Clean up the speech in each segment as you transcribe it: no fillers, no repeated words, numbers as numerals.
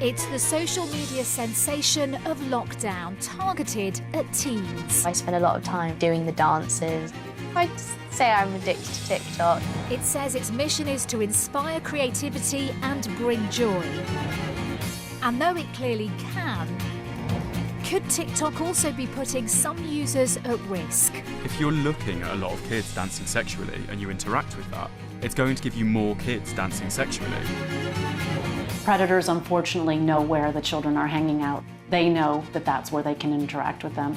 It's the social media sensation of lockdown, targeted at teens. I spend a lot of time doing the dances. I'd say I'm addicted to TikTok. It says its mission is to inspire creativity and bring joy. And though it clearly can, could TikTok also be putting some users at risk? If you're looking at a lot of kids dancing sexually and you interact with that, it's going to give you more kids dancing sexually. Predators unfortunately know where the children are hanging out. They know that that's where they can interact with them.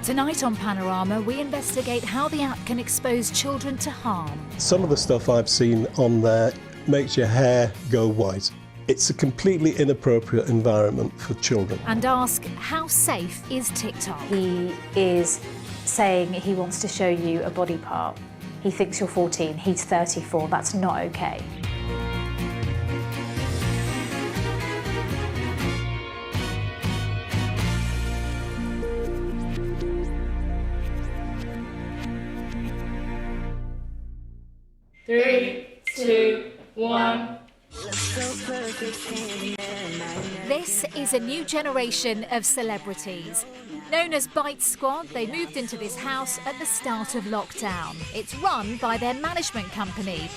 Tonight on Panorama, we investigate how the app can expose children to harm. Some of the stuff I've seen on there makes your hair go white. It's a completely inappropriate environment for children. And ask, how safe is TikTok? He is saying he wants to show you a body part. He thinks you're 14, he's 34, that's not okay. Three, two, one. This is a new generation of celebrities. Known as Bite Squad, they moved into this house at the start of lockdown. It's run by their management company.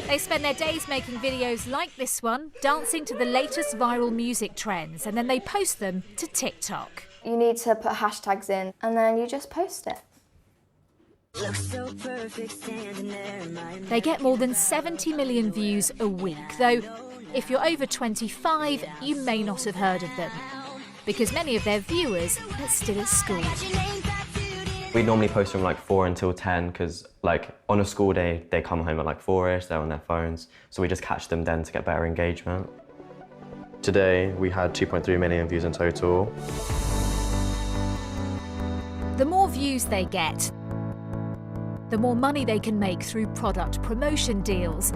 They spend their days making videos like this one, dancing to the latest viral music trends, and then they post them to TikTok. You need to put hashtags in, and then you just post it. They get more than 70 million views a week, though if you're over 25, you may not have heard of them, because many of their viewers are still at school. We normally post from like 4 until 10 because like on a school day, they come home at like 4ish, they're on their phones, so we just catch them then to get better engagement. Today, we had 2.3 million views in total. The more views they get, the more money they can make through product promotion deals.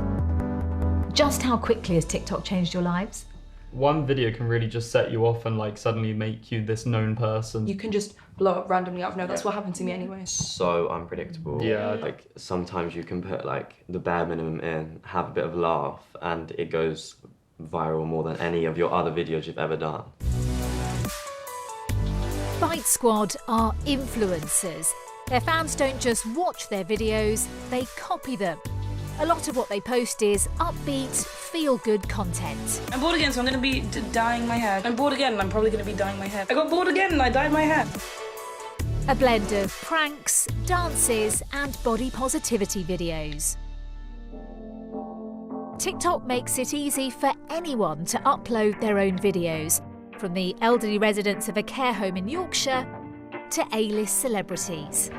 Just how quickly has TikTok changed your lives? One video can really just set you off and like suddenly make you this known person. You can just blow up randomly out of nowhere. That's what happened to me anyway. So unpredictable. Yeah. Like sometimes you can put like the bare minimum in, have a bit of laugh, and it goes viral more than any of your other videos you've ever done. Bite Squad are influencers. Their fans don't just watch their videos, they copy them. A lot of what they post is upbeat, feel-good content. I'm bored again, so I'm going to be dyeing my hair. I'm bored again, and I'm probably going to be dyeing my hair. I got bored again, and I dyed my hair. A blend of pranks, dances, and body positivity videos. TikTok makes it easy for anyone to upload their own videos, from the elderly residents of a care home in Yorkshire to A-list celebrities.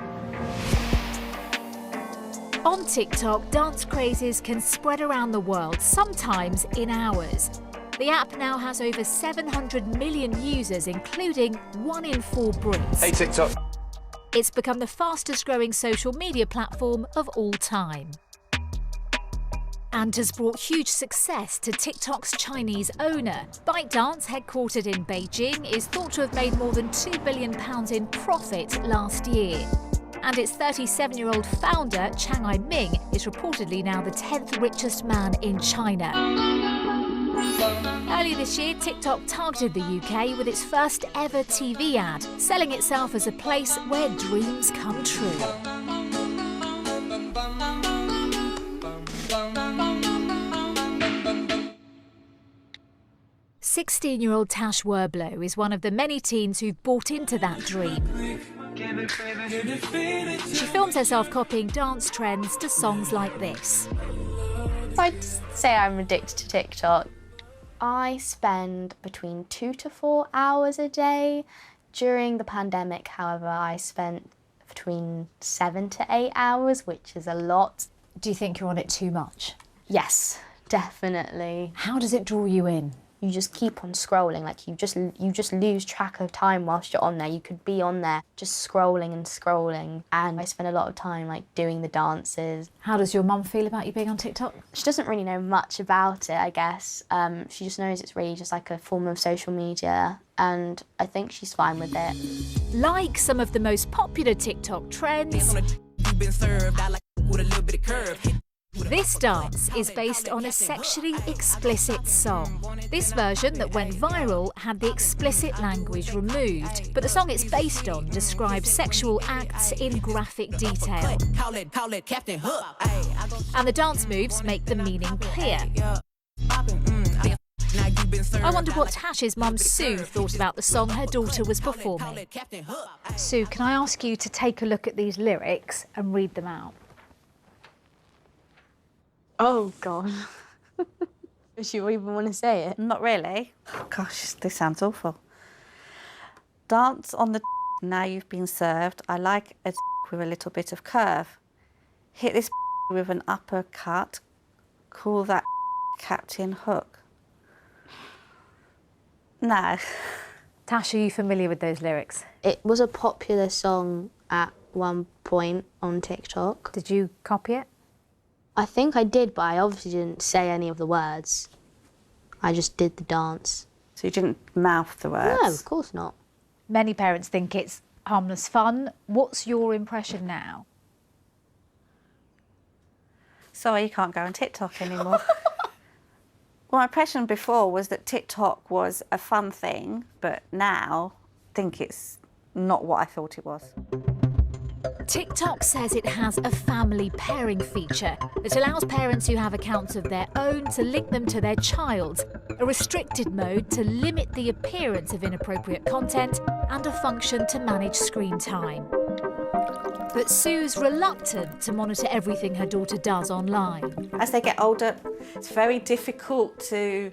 On TikTok, dance crazes can spread around the world, sometimes in hours. The app now has over 700 million users, including 1 in 4 Brits. Hey TikTok. It's become the fastest growing social media platform of all time. And has brought huge success to TikTok's Chinese owner. ByteDance, headquartered in Beijing, is thought to have made more than £2 billion in profit last year. And its 37-year-old founder, Chang Ai-ming, is reportedly now the 10th richest man in China. Earlier this year, TikTok targeted the UK with its first ever TV ad, selling itself as a place where dreams come true. 16-year-old Tash Werblow is one of the many teens who've bought into that dream. She films herself copying dance trends to songs like this. I'd say I'm addicted to TikTok. I spend between 2 to 4 hours a day. During the pandemic, however, I spent between 7 to 8 hours, which is a lot. Do you think you're on it too much? Yes, definitely. How does it draw you in? You just keep on scrolling, like you just lose track of time whilst you're on there. You could be on there just scrolling and scrolling, and I spend a lot of time like doing the dances. How does your mum feel about you being on TikTok? She doesn't really know much about it, I guess. She just knows it's really just like a form of social media, and I think she's fine with it. Like some of the most popular TikTok trends, this dance is based on a sexually explicit song. This version that went viral had the explicit language removed, but the song it's based on describes sexual acts in graphic detail. And the dance moves make the meaning clear. I wonder what Tash's mum Sue thought about the song her daughter was performing. Sue, can I ask you to take a look at these lyrics and read them out? Oh, God. Does you even want to say it? Not really. Gosh, this sounds awful. Dance on the now you've been served. I like a with a little bit of curve. Hit this with an uppercut. Call that Captain Hook. No. Tash, are you familiar with those lyrics? It was a popular song at one point on TikTok. Did you copy it? I think I did, but I obviously didn't say any of the words. I just did the dance. So you didn't mouth the words? No, of course not. Many parents think it's harmless fun. What's your impression now? Sorry, you can't go on TikTok anymore. Well, my impression before was that TikTok was a fun thing, but now I think it's not what I thought it was. TikTok says it has a family pairing feature that allows parents who have accounts of their own to link them to their child's, a restricted mode to limit the appearance of inappropriate content, and a function to manage screen time. But Sue's reluctant to monitor everything her daughter does online. As they get older, it's very difficult to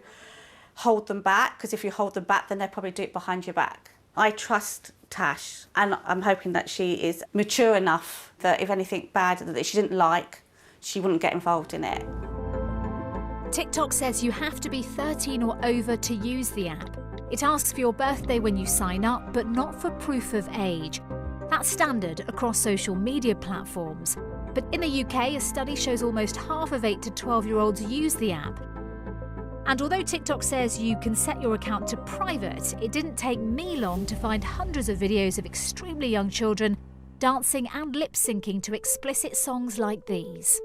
hold them back, because if you hold them back, then they'll probably do it behind your back. I trust Tash, and I'm hoping that she is mature enough that if anything bad that she didn't like, she wouldn't get involved in it. TikTok says you have to be 13 or over to use the app. It asks for your birthday when you sign up, but not for proof of age. That's standard across social media platforms. But in the UK, a study shows almost half of 8 to 12-year-olds use the app. And although TikTok says you can set your account to private, it didn't take me long to find hundreds of videos of extremely young children dancing and lip-syncing to explicit songs like these.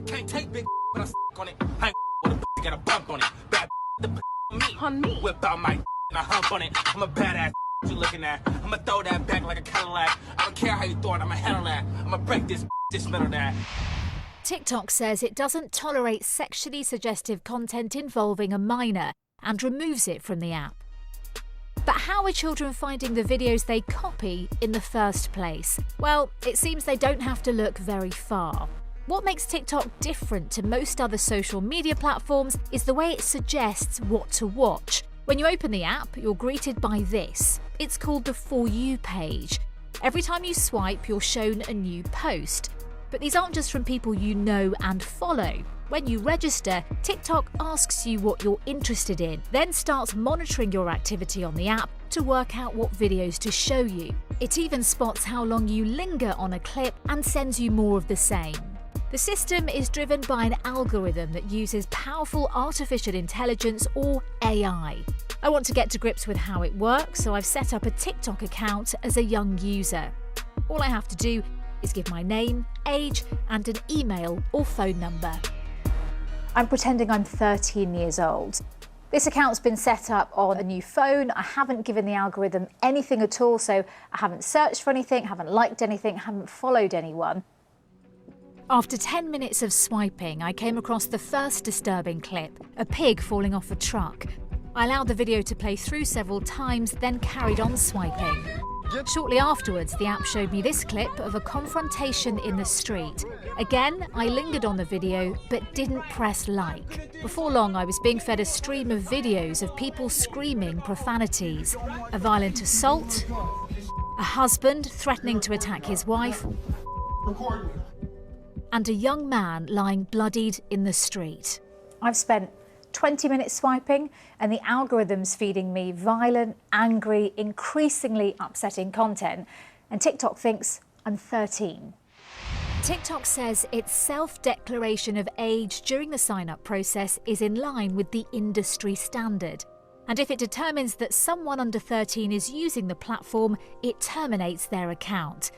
Can't take big when I on it. I ain't got a bump on it. Bad the me on me. Whip out my and I hump on it. I'm a badass you looking at. I'ma throw that back like a Cadillac. I don't care how you throw it, I'ma handle that. I'ma break this middle that. TikTok says it doesn't tolerate sexually suggestive content involving a minor and removes it from the app. But how are children finding the videos they copy in the first place? Well, it seems they don't have to look very far. What makes TikTok different to most other social media platforms is the way it suggests what to watch. When you open the app, you're greeted by this. It's called the For You page. Every time you swipe, you're shown a new post. But these aren't just from people you know and follow. When you register, TikTok asks you what you're interested in, then starts monitoring your activity on the app to work out what videos to show you. It even spots how long you linger on a clip and sends you more of the same. The system is driven by an algorithm that uses powerful artificial intelligence, or AI. I want to get to grips with how it works, so I've set up a TikTok account as a young user. All I have to do is give my name, age, and an email or phone number. I'm pretending I'm 13 years old. This account's been set up on a new phone. I haven't given the algorithm anything at all, so I haven't searched for anything, haven't liked anything, haven't followed anyone. After 10 minutes of swiping, I came across the first disturbing clip, a pig falling off a truck. I allowed the video to play through several times, then carried on swiping. Shortly afterwards, the app showed me this clip of a confrontation in the street. Again, I lingered on the video, but didn't press like. Before long, I was being fed a stream of videos of people screaming profanities, a violent assault, a husband threatening to attack his wife, and a young man lying bloodied in the street. I've spent 20 minutes swiping, and the algorithm's feeding me violent, angry, increasingly upsetting content, and TikTok thinks I'm 13. TikTok says its self-declaration of age during the sign-up process is in line with the industry standard. And if it determines that someone under 13 is using the platform, it terminates their account.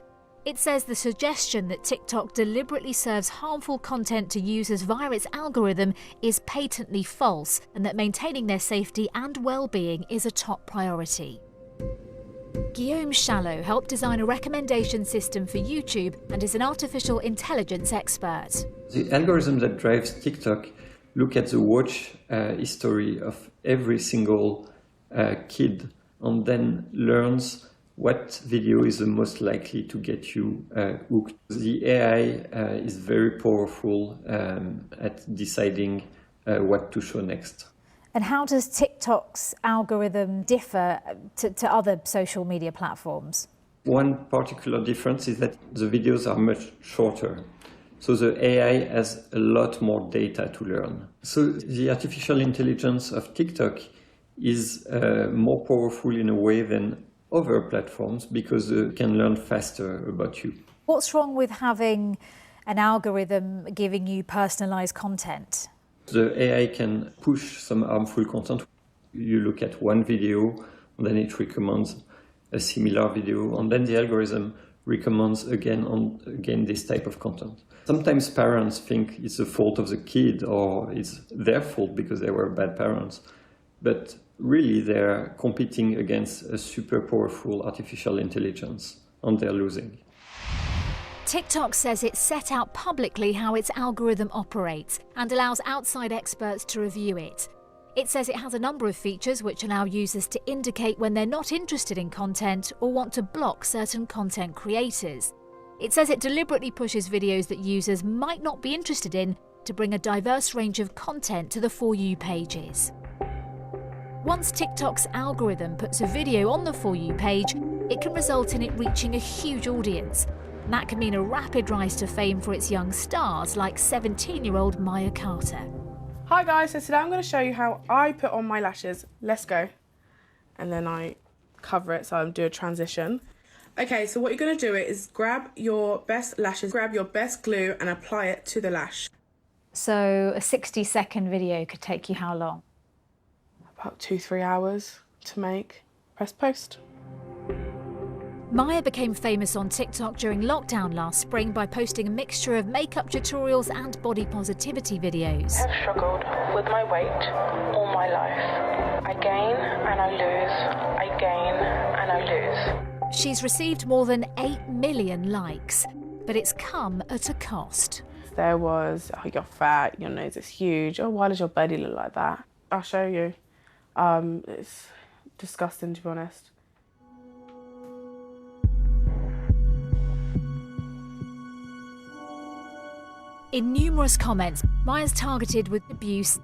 It says the suggestion that TikTok deliberately serves harmful content to users via its algorithm is patently false, and that maintaining their safety and well-being is a top priority. Guillaume Chalot helped design a recommendation system for YouTube and is an artificial intelligence expert. The algorithm that drives TikTok look at the watch history of every single kid and then learns what video is the most likely to get you hooked. The AI is very powerful at deciding what to show next. And how does TikTok's algorithm differ to other social media platforms? One particular difference is that the videos are much shorter. So the AI has a lot more data to learn. So the artificial intelligence of TikTok is more powerful in a way than other platforms because it can learn faster about you. What's wrong with having an algorithm giving you personalised content? The AI can push some harmful content. You look at one video, and then it recommends a similar video, and then the algorithm recommends again and again this type of content. Sometimes parents think it's the fault of the kid or it's their fault because they were bad parents. But really, they're competing against a super powerful artificial intelligence, and they're losing. TikTok says it's set out publicly how its algorithm operates and allows outside experts to review it. It says it has a number of features which allow users to indicate when they're not interested in content or want to block certain content creators. It says it deliberately pushes videos that users might not be interested in to bring a diverse range of content to the For You pages. Once TikTok's algorithm puts a video on the For You page, it can result in it reaching a huge audience. And that can mean a rapid rise to fame for its young stars like 17-year-old Maya Carter. Hi guys, so today I'm going to show you how I put on my lashes. Let's go. And then I cover it, so I'll do a transition. Okay, so what you're going to do is grab your best lashes, grab your best glue and apply it to the lash. So a 60-second video could take you how long? About 2-3 hours to make. Press post. Maya became famous on TikTok during lockdown last spring by posting a mixture of makeup tutorials and body positivity videos. I have struggled with my weight all my life. I gain and I lose. I gain and I lose. She's received more than 8 million likes, but it's come at a cost. There was, oh, you're fat, your nose is huge. Oh, why does your body look like that? I'll show you. It's disgusting, to be honest. In numerous comments, Maya's targeted with abuse.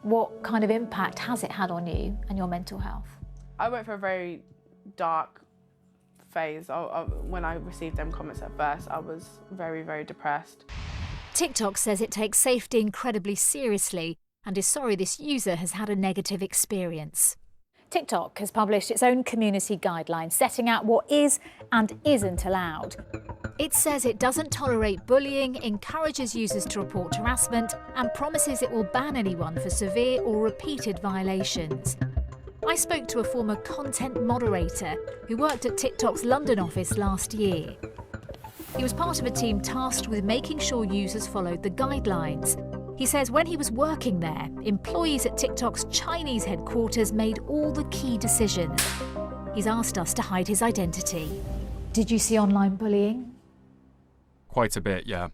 What kind of impact has it had on you and your mental health? I went for a very dark phase. When I received them comments at first, I was very, very depressed. TikTok says it takes safety incredibly seriously and is sorry this user has had a negative experience. TikTok has published its own community guidelines setting out what is and isn't allowed. It says it doesn't tolerate bullying, encourages users to report harassment, and promises it will ban anyone for severe or repeated violations. I spoke to a former content moderator who worked at TikTok's London office last year. He was part of a team tasked with making sure users followed the guidelines. He says when he was working there, employees at TikTok's Chinese headquarters made all the key decisions. He's asked us to hide his identity. Did you see online bullying? Quite a bit, yeah.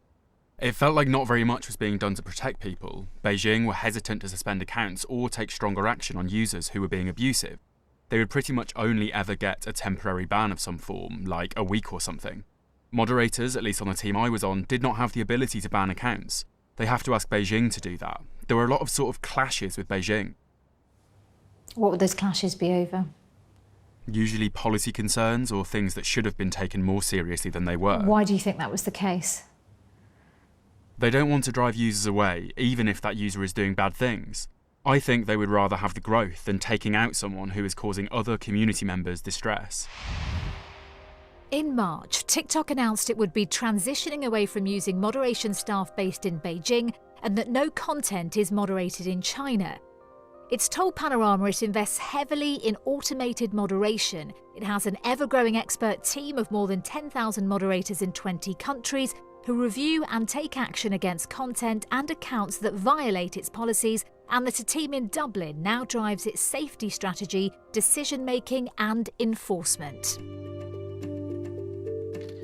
It felt like not very much was being done to protect people. Beijing were hesitant to suspend accounts or take stronger action on users who were being abusive. They would pretty much only ever get a temporary ban of some form, like a week or something. Moderators, at least on the team I was on, did not have the ability to ban accounts. They have to ask Beijing to do that. There were a lot of sort of clashes with Beijing. What would those clashes be over? Usually policy concerns or things that should have been taken more seriously than they were. Why do you think that was the case? They don't want to drive users away, even if that user is doing bad things. I think they would rather have the growth than taking out someone who is causing other community members distress. In March, TikTok announced it would be transitioning away from using moderation staff based in Beijing and that no content is moderated in China. It's told Panorama it invests heavily in automated moderation. It has an ever-growing expert team of more than 10,000 moderators in 20 countries who review and take action against content and accounts that violate its policies, and that a team in Dublin now drives its safety strategy, decision-making and enforcement.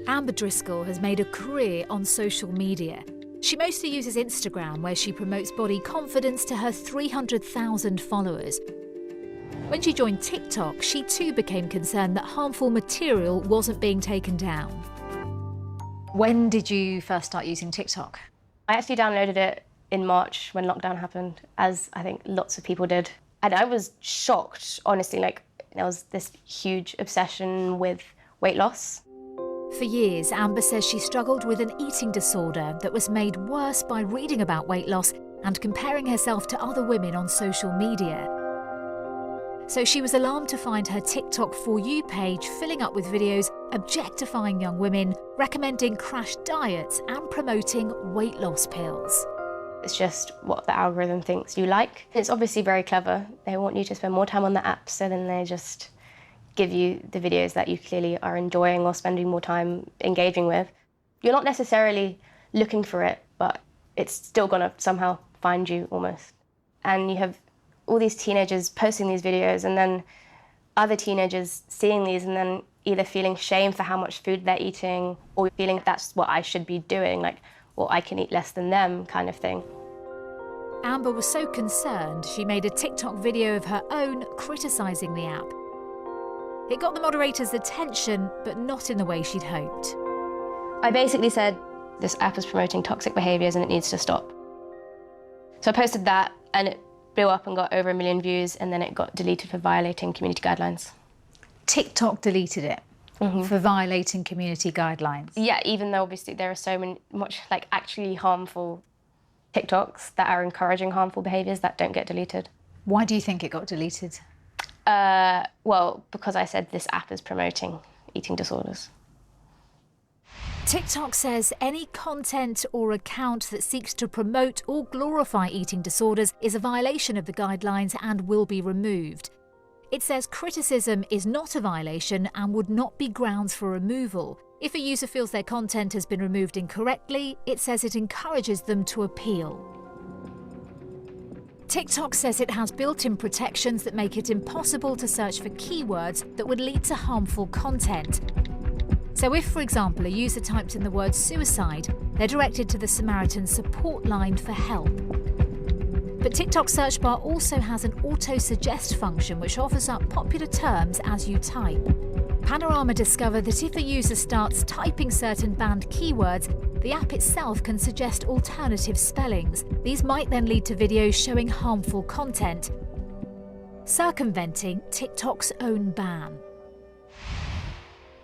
Amber Driscoll has made a career on social media. She mostly uses Instagram, where she promotes body confidence to her 300,000 followers. When she joined TikTok, she too became concerned that harmful material wasn't being taken down. When did you first start using TikTok? I actually downloaded it in March when lockdown happened, as I think lots of people did. And I was shocked, honestly, like there was this huge obsession with weight loss. For years, Amber says she struggled with an eating disorder that was made worse by reading about weight loss and comparing herself to other women on social media. So she was alarmed to find her TikTok For You page filling up with videos objectifying young women, recommending crash diets and promoting weight loss pills. It's just what the algorithm thinks you like. It's obviously very clever. They want you to spend more time on the app, so then they just give you the videos that you clearly are enjoying or spending more time engaging with. You're not necessarily looking for it, but it's still gonna somehow find you almost. And you have all these teenagers posting these videos, and then other teenagers seeing these and then either feeling shame for how much food they're eating, or feeling that's what I should be doing, like, well, I can eat less than them kind of thing. Amber was so concerned, she made a TikTok video of her own criticising the app. It got the moderator's attention, but not in the way she'd hoped. I basically said, this app is promoting toxic behaviours and it needs to stop. So I posted that and it blew up and got over 1 million views, and then it got deleted for violating community guidelines. TikTok deleted it for violating community guidelines? Yeah, even though obviously there are so much like actually harmful TikToks that are encouraging harmful behaviours that don't get deleted. Why do you think it got deleted? Well, because I said this app is promoting eating disorders. TikTok says any content or account that seeks to promote or glorify eating disorders is a violation of the guidelines and will be removed. It says criticism is not a violation and would not be grounds for removal. If a user feels their content has been removed incorrectly, it says it encourages them to appeal. TikTok says it has built-in protections that make it impossible to search for keywords that would lead to harmful content. So if, for example, a user typed in the word suicide, they're directed to the Samaritan support line for help. But TikTok's search bar also has an auto-suggest function which offers up popular terms as you type. Panorama discovered that if a user starts typing certain banned keywords, the app itself can suggest alternative spellings. These might then lead to videos showing harmful content, circumventing TikTok's own ban.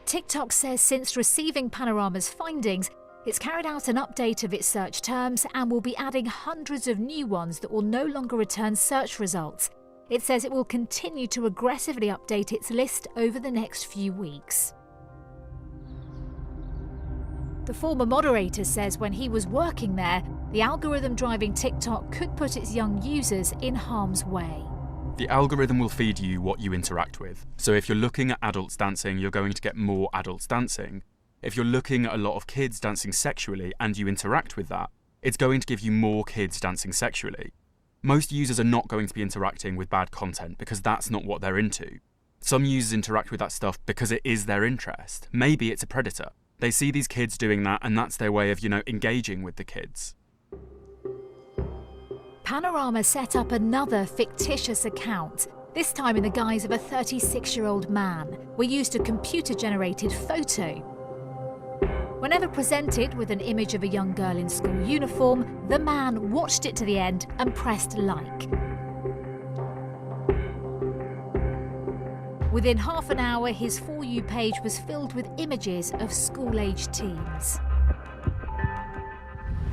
TikTok says since receiving Panorama's findings, it's carried out an update of its search terms and will be adding hundreds of new ones that will no longer return search results. It says it will continue to aggressively update its list over the next few weeks. The former moderator says when he was working there, the algorithm driving TikTok could put its young users in harm's way. The algorithm will feed you what you interact with. So if you're looking at adults dancing, you're going to get more adults dancing. If you're looking at a lot of kids dancing sexually and you interact with that, it's going to give you more kids dancing sexually. Most users are not going to be interacting with bad content because that's not what they're into. Some users interact with that stuff because it is their interest. Maybe it's a predator. They see these kids doing that and that's their way of, engaging with the kids. Panorama set up another fictitious account, this time in the guise of a 36-year-old man. We used a computer-generated photo. Whenever presented with an image of a young girl in school uniform, the man watched it to the end and pressed like. Within half an hour, his For You page was filled with images of school-aged teens.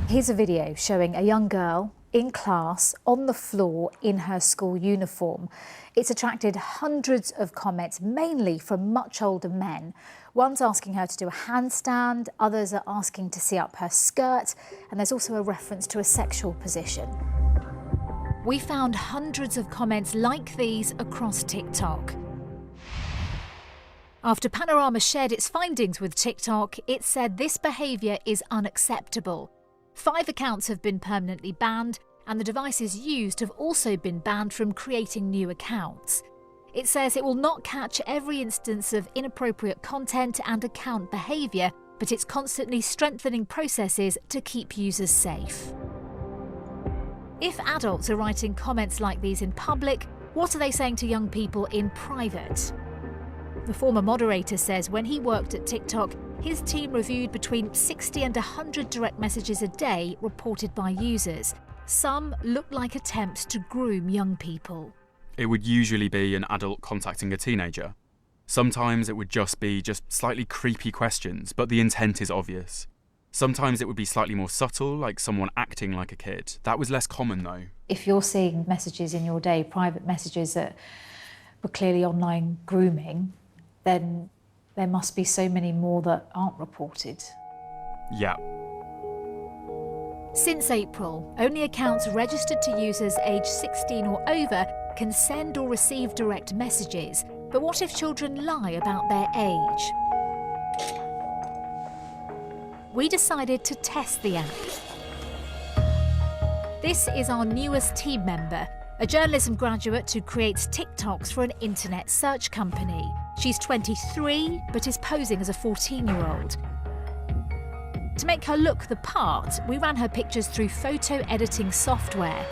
Here's a video showing a young girl in class on the floor in her school uniform. It's attracted hundreds of comments, mainly from much older men. One's asking her to do a handstand, others are asking to see up her skirt, and there's also a reference to a sexual position. We found hundreds of comments like these across TikTok. After Panorama shared its findings with TikTok, it said this behaviour is unacceptable. 5 accounts have been permanently banned, and the devices used have also been banned from creating new accounts. It says it will not catch every instance of inappropriate content and account behaviour, but it's constantly strengthening processes to keep users safe. If adults are writing comments like these in public, what are they saying to young people in private? The former moderator says when he worked at TikTok, his team reviewed between 60 and 100 direct messages a day reported by users. Some looked like attempts to groom young people. It would usually be an adult contacting a teenager. Sometimes it would just be slightly creepy questions, but the intent is obvious. Sometimes it would be slightly more subtle, like someone acting like a kid. That was less common though. If you're seeing messages in your day, private messages that were clearly online grooming, then there must be so many more that aren't reported. Yeah. Since April, only accounts registered to users aged 16 or over can send or receive direct messages. But what if children lie about their age? We decided to test the app. This is our newest team member, a journalism graduate who creates TikToks for an internet search company. She's 23, but is posing as a 14-year-old. To make her look the part, we ran her pictures through photo editing software.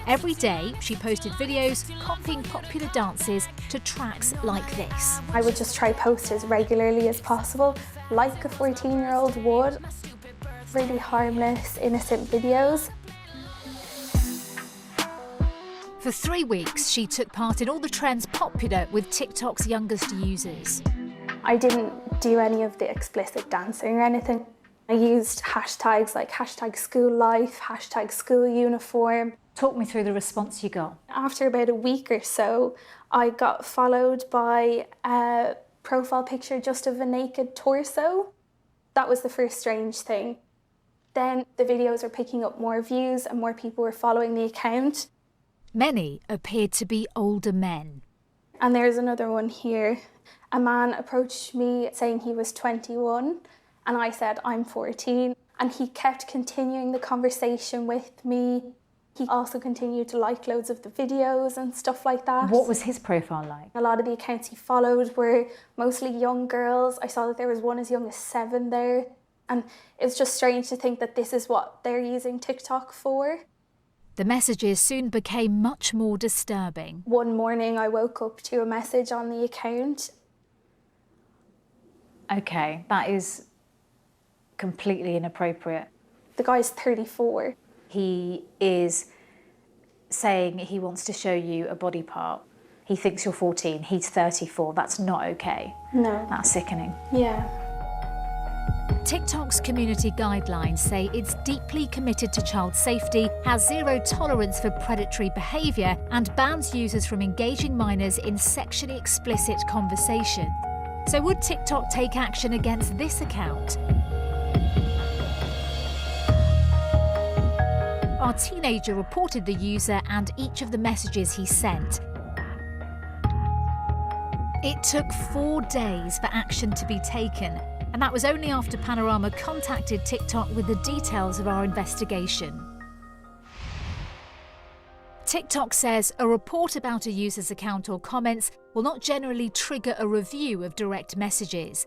Every day, she posted videos copying popular dances to tracks like this. I would just try post as regularly as possible, like a 14-year-old would. Really harmless, innocent videos. For 3 weeks, she took part in all the trends popular with TikTok's youngest users. I didn't do any of the explicit dancing or anything. I used hashtags like #schoollife, #schooluniform. Talk me through the response you got. After about a week or so, I got followed by a profile picture just of a naked torso. That was the first strange thing. Then the videos were picking up more views and more people were following the account. Many appeared to be older men. And there's another one here. A man approached me saying he was 21 and I said I'm 14, and he kept continuing the conversation with me. He also continued to like loads of the videos and stuff like that. What was his profile like? A lot of the accounts he followed were mostly young girls. I saw that there was one as young as 7 there. And it's just strange to think that this is what they're using TikTok for. The messages soon became much more disturbing. One morning I woke up to a message on the account. Okay, that is completely inappropriate. The guy's 34. He is saying he wants to show you a body part. He thinks you're 14, he's 34. That's not okay. No. That's sickening. Yeah. TikTok's community guidelines say it's deeply committed to child safety, has zero tolerance for predatory behaviour, and bans users from engaging minors in sexually explicit conversation. So would TikTok take action against this account? Our teenager reported the user and each of the messages he sent. It took 4 days for action to be taken, and that was only after Panorama contacted TikTok with the details of our investigation. TikTok says a report about a user's account or comments will not generally trigger a review of direct messages.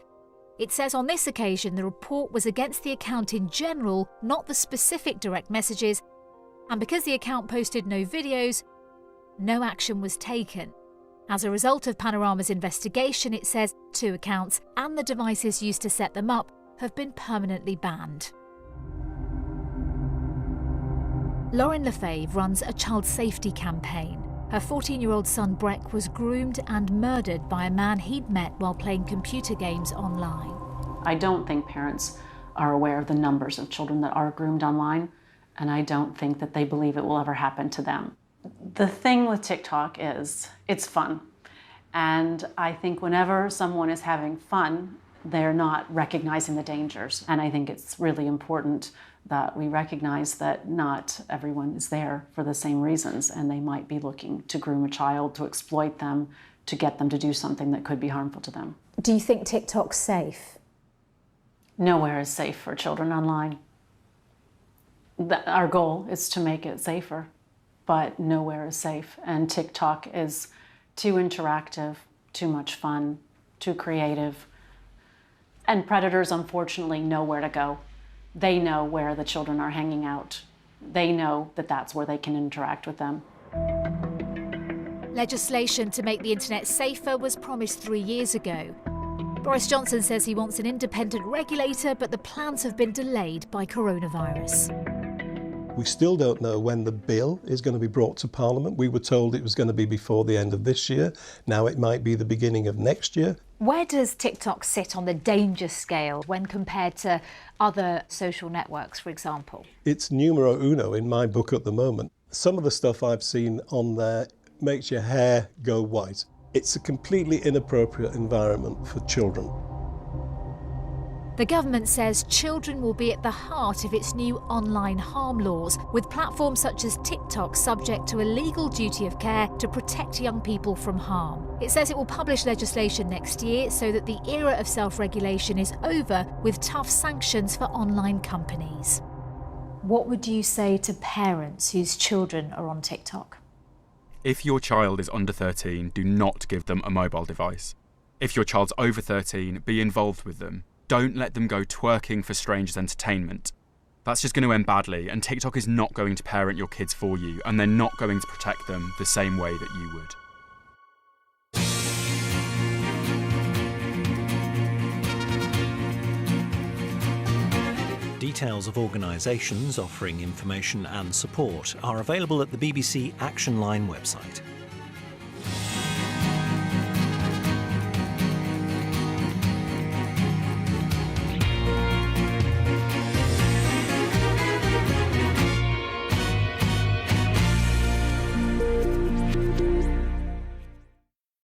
It says on this occasion the report was against the account in general, not the specific direct messages, and because the account posted no videos, no action was taken. As a result of Panorama's investigation, it says 2 accounts and the devices used to set them up have been permanently banned. Lauren Lefebvre runs a child safety campaign. Her 14-year-old son Breck was groomed and murdered by a man he'd met while playing computer games online. I don't think parents are aware of the numbers of children that are groomed online, and I don't think that they believe it will ever happen to them. The thing with TikTok is it's fun. And I think whenever someone is having fun, they're not recognizing the dangers. And I think it's really important that we recognize that not everyone is there for the same reasons, and they might be looking to groom a child, to exploit them, to get them to do something that could be harmful to them. Do you think TikTok's safe? Nowhere is safe for children online. Our goal is to make it safer, but nowhere is safe. And TikTok is too interactive, too much fun, too creative. And predators, unfortunately, know where to go. They know where the children are hanging out. They know that that's where they can interact with them. Legislation to make the internet safer was promised 3 years ago. Boris Johnson says he wants an independent regulator, but the plans have been delayed by coronavirus. We still don't know when the bill is going to be brought to Parliament. We were told it was going to be before the end of this year. Now it might be the beginning of next year. Where does TikTok sit on the danger scale when compared to other social networks, for example? It's numero uno in my book at the moment. Some of the stuff I've seen on there makes your hair go white. It's a completely inappropriate environment for children. The government says children will be at the heart of its new online harm laws, with platforms such as TikTok subject to a legal duty of care to protect young people from harm. It says it will publish legislation next year so that the era of self-regulation is over, with tough sanctions for online companies. What would you say to parents whose children are on TikTok? If your child is under 13, do not give them a mobile device. If your child's over 13, be involved with them. Don't let them go twerking for strangers' entertainment. That's just going to end badly, and TikTok is not going to parent your kids for you, and they're not going to protect them the same way that you would. Details of organisations offering information and support are available at the BBC Action Line website.